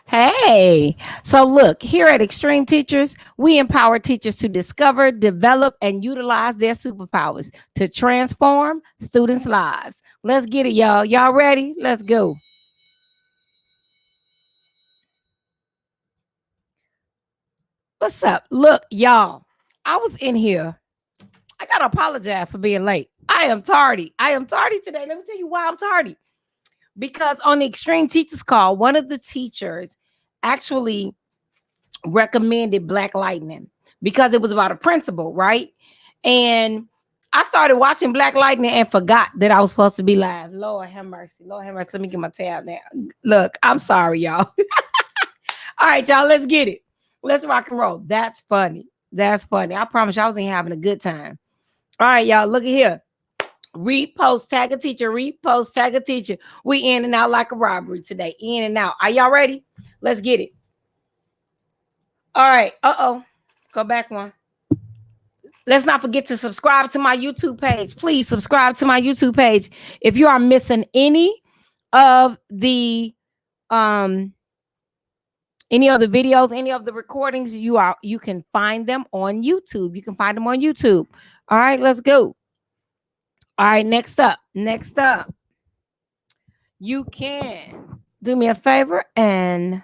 Hey, so look, here at Extreme Teachers, we empower teachers to discover, develop, and utilize their superpowers to transform students' lives. Let's get it, y'all. Y'all ready? Let's go. What's up? Look, y'all, I was in here. I got to apologize for being late. I am tardy. I am tardy today. Let me tell you why I'm tardy. Because on the Extreme Teachers Call, one of the teachers actually recommended Black Lightning because it was about a principal, right? And I started watching Black Lightning and forgot that I was supposed to be live. Lord have mercy. Lord have mercy. Let me get my tab now. Look, I'm sorry, y'all. All right, y'all, let's get it. Let's rock and roll. That's funny. That's funny. I promise y'all I was in having a good time. All right, y'all, look at here. Repost, tag a teacher, repost, tag a teacher. We in and out like a robbery today. In and out. Are y'all ready? Let's get it. All right. Go back one. Let's not forget to subscribe to my YouTube page. Please subscribe to my YouTube page. If you are missing of the um any of the videos, any of the recordings, you can find them on YouTube. You can find them on YouTube. All right, let's go. All right, next up. Next up. You can do me a favor and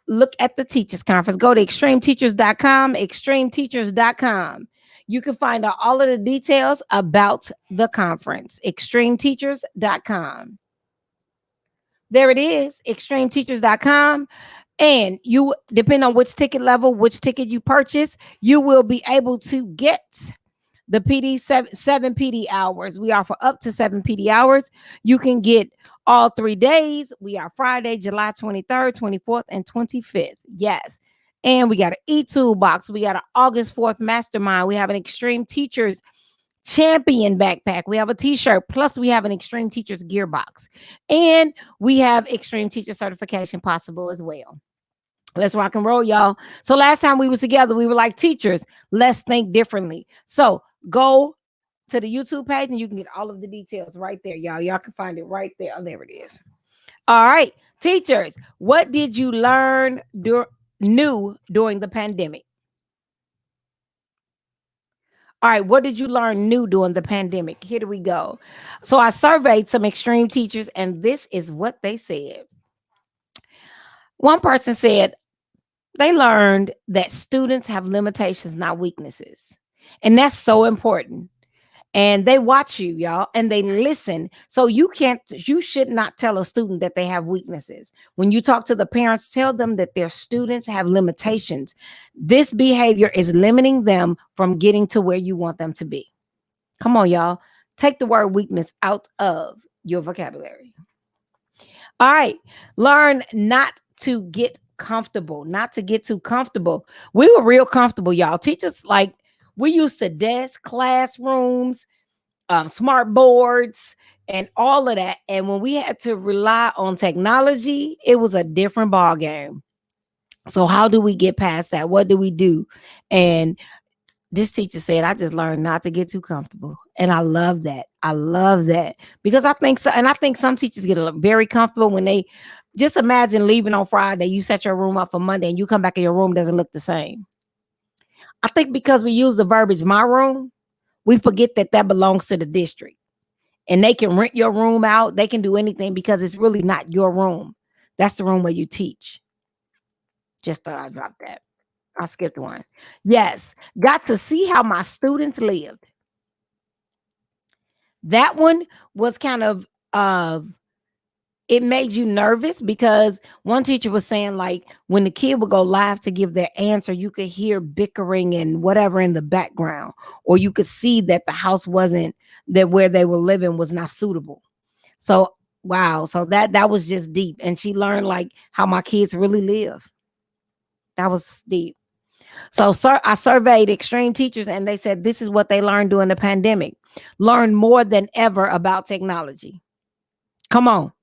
look at the teachers conference. Go to extremeteachers.com, extremeteachers.com. You can find out all of the details about the conference, extremeteachers.com. There it is, extremeteachers.com. And you, depending on which ticket level, which ticket you purchase, you will be able to get the PD seven PD hours. We offer up to 7 PD hours. You can get all 3 days. We are Friday, July 23rd, 24th, and 25th. Yes. And we got an e-toolbox. We got an August 4th mastermind. We have an Extreme Teachers Champion backpack. We have a t-shirt. Plus, we have an Extreme Teachers gearbox. And we have Extreme Teacher certification possible as well. Let's rock and roll, y'all. So last time we was together, we were like, teachers, let's think differently. So go to the YouTube page and you can get all of the details right there, y'all. Y'all can find it right there. Oh, there it is. All right, teachers, what did you learn new during the pandemic? All right, what did you learn new during the pandemic? Here we go. So I surveyed some extreme teachers, and this is what they said. One person said, they learned that students have limitations, not weaknesses. And that's so important. And they watch you, y'all, and they listen. So you should not tell a student that they have weaknesses. When you talk to the parents, tell them that their students have limitations. This behavior is limiting them from getting to where you want them to be. Come on, y'all. Take the word weakness out of your vocabulary. All right. Learn not to get comfortable, not to get too comfortable. We were real comfortable, y'all. Teachers, like, we used to desk, classrooms, smart boards, and all of that. And when we had to rely on technology, it was a different ball game. So how do we get past that? What do we do? And this teacher said, I just learned not to get too comfortable. And I love that. I love that because I think so. And I think some teachers get very comfortable when they just imagine leaving on Friday. You set your room up for Monday and you come back and your room doesn't look the same. I think because we use the verbiage, my room, we forget that that belongs to the district and they can rent your room out. They can do anything because it's really not your room. That's the room where you teach. Just thought I'd drop that. I skipped one. Yes, got to see how my students lived. That one was kind of it made you nervous because one teacher was saying, like, when the kid would go live to give their answer, you could hear bickering and whatever in the background, or you could see that the house wasn't, that where they were living was not suitable. So wow, so that was just deep. And she learned like how my kids really live. That was deep. So, sir, I surveyed extreme teachers and they said this is what they learned during the pandemic. Learn more than ever about technology. Come on.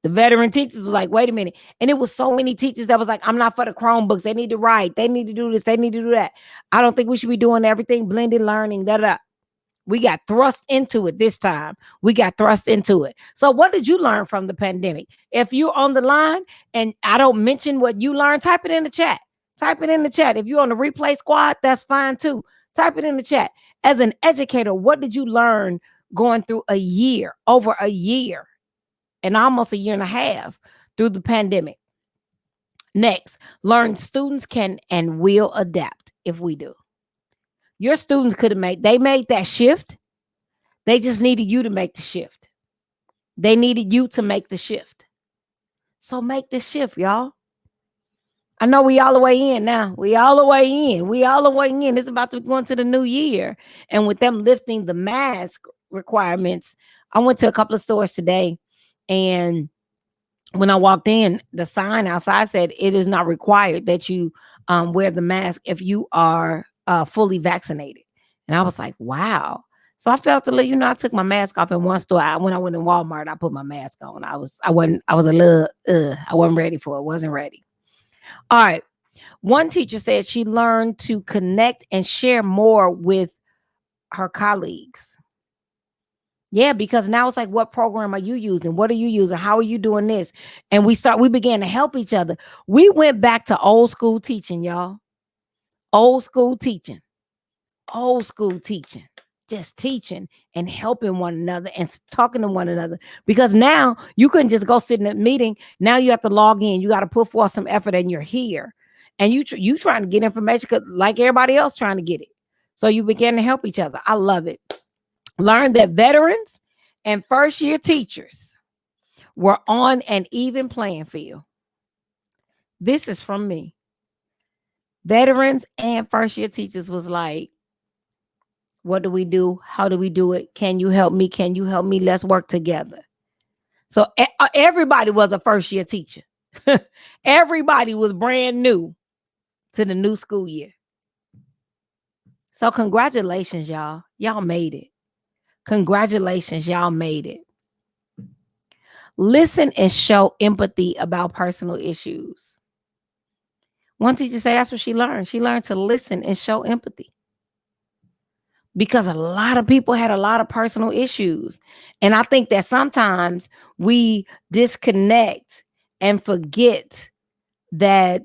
The veteran teachers was like, wait a minute. And it was so many teachers that was like, I'm not for the Chromebooks. They need to write. They need to do this. They need to do that. I don't think we should be doing everything blended learning. Da, da, da. We got thrust into it this time. We got thrust into it. So what did you learn from the pandemic? If you're on the line and I don't mention what you learned, type it in the chat. Type it in the chat. If you're on the replay squad, that's fine too. Type it in the chat. As an educator, what did you learn going through a year, over a year, and almost a year and a half through the pandemic? Next, learn students can and will adapt if we do. Your students could have made that shift. They just needed you to make the shift. They needed you to make the shift. So make the shift, y'all. I know we all the way in now. We all the way in. We all the way in. It's about to go into the new year. And with them lifting the mask requirements, I went to a couple of stores today, and when I walked in, the sign outside said it is not required that you wear the mask if you are fully vaccinated. And I was like, wow. So I felt to let you know, I took my mask off in one store. When I went in Walmart, I put my mask on. I was a little, I wasn't ready for it. Wasn't ready. All right. One teacher said she learned to connect and share more with her colleagues. Yeah, because now it's like, what program are you using? What are you using? How are you doing this? And we began to help each other. We went back to old school teaching, y'all. Old school teaching. Old school teaching. Just teaching and helping one another and talking to one another. Because now you couldn't just go sit in a meeting. Now you have to log in. You got to put forth some effort, and you're here. And you trying to get information like everybody else trying to get it. So you began to help each other. I love it. Learn that veterans and first-year teachers were on an even playing field. This is from me. Veterans and first-year teachers was like, what do we do? How do we do it? Can you help me? Can you help me? Let's work together. So everybody was a first-year teacher. Everybody was brand new to the new school year. So congratulations, y'all. Y'all made it. Congratulations, y'all made it. Listen and show empathy about personal issues. One teacher said that's what she learned. She learned to listen and show empathy. Because a lot of people had a lot of personal issues. And I think that sometimes we disconnect and forget that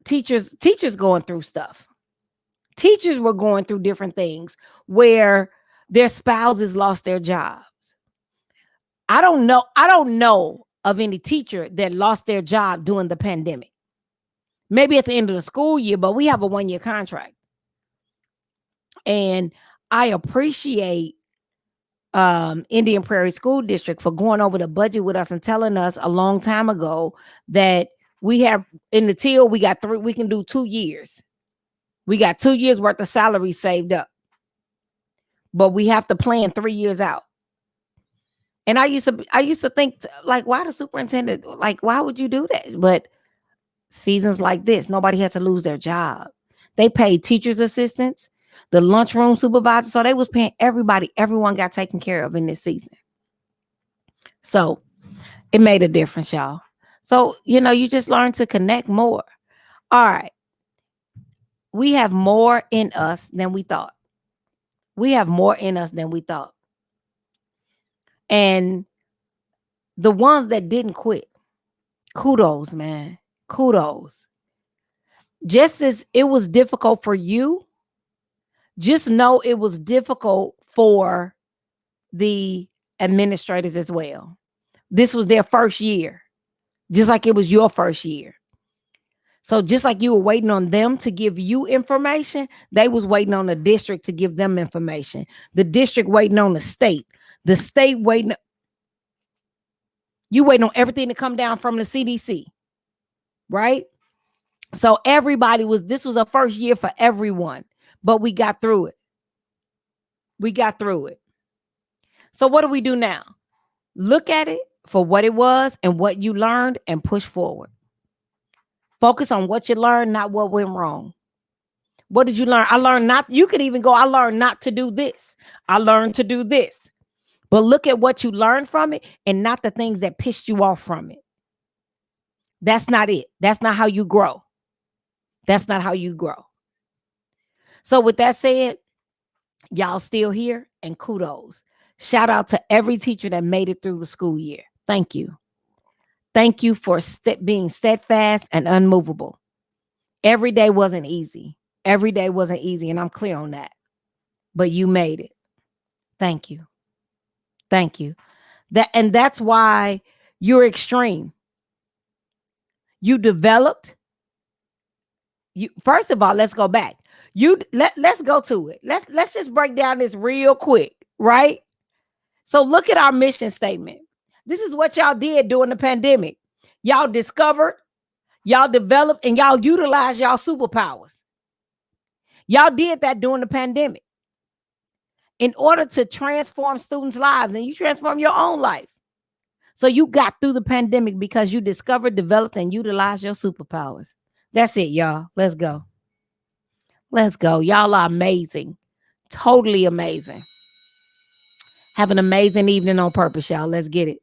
teachers going through stuff. Teachers were going through different things where their spouses lost their jobs. I don't know of any teacher that lost their job during the pandemic. Maybe at the end of the school year, but we have a 1-year contract. And I appreciate Indian Prairie School District for going over the budget with us and telling us a long time ago that we have in the till, we can do 2 years. We got 2 years worth of salary saved up, but we have to plan 3 years out. And I used to think, like, why the superintendent, like, why would you do that? But seasons like this, nobody had to lose their job. They paid teachers' assistants, the lunchroom supervisor. So they was paying everybody. Everyone got taken care of in this season. So it made a difference, y'all. So, you just learn to connect more. All right. We have more in us than we thought. We have more in us than we thought. And the ones that didn't quit, kudos, man. Kudos. Just as it was difficult for you, just know it was difficult for the administrators as well. This was their first year, just like it was your first year. So just like you were waiting on them to give you information, they was waiting on the district to give them information. The district waiting on the state waiting. You waiting on everything to come down from the CDC, right? So this was a first year for everyone, but we got through it. We got through it. So what do we do now? Look at it for what it was and what you learned and push forward. Focus on what you learned, not what went wrong. What did you learn? I learned not, you could even go, I learned not to do this. I learned to do this. But look at what you learned from it and not the things that pissed you off from it. That's not it. That's not how you grow. That's not how you grow. So with that said, Y'all still here, and kudos. Shout out to every teacher that made it through the school year. Thank you. Thank you for being steadfast and unmovable. Every day wasn't easy. Every day wasn't easy, and I'm clear on that. But you made it. Thank you. Thank you. That's why you're extreme. You developed. You first of all, let's go back. Let's go to it. Let's just break down this real quick, right? So look at our mission statement. This is what y'all did during the pandemic. Y'all discovered, y'all developed, and y'all utilized y'all superpowers. Y'all did that during the pandemic in order to transform students' lives, and you transform your own life. So you got through the pandemic because you discovered, developed, and utilized your superpowers. That's it, y'all. Let's go. Let's go. Y'all are amazing. Totally amazing. Have an amazing evening on purpose, y'all. Let's get it.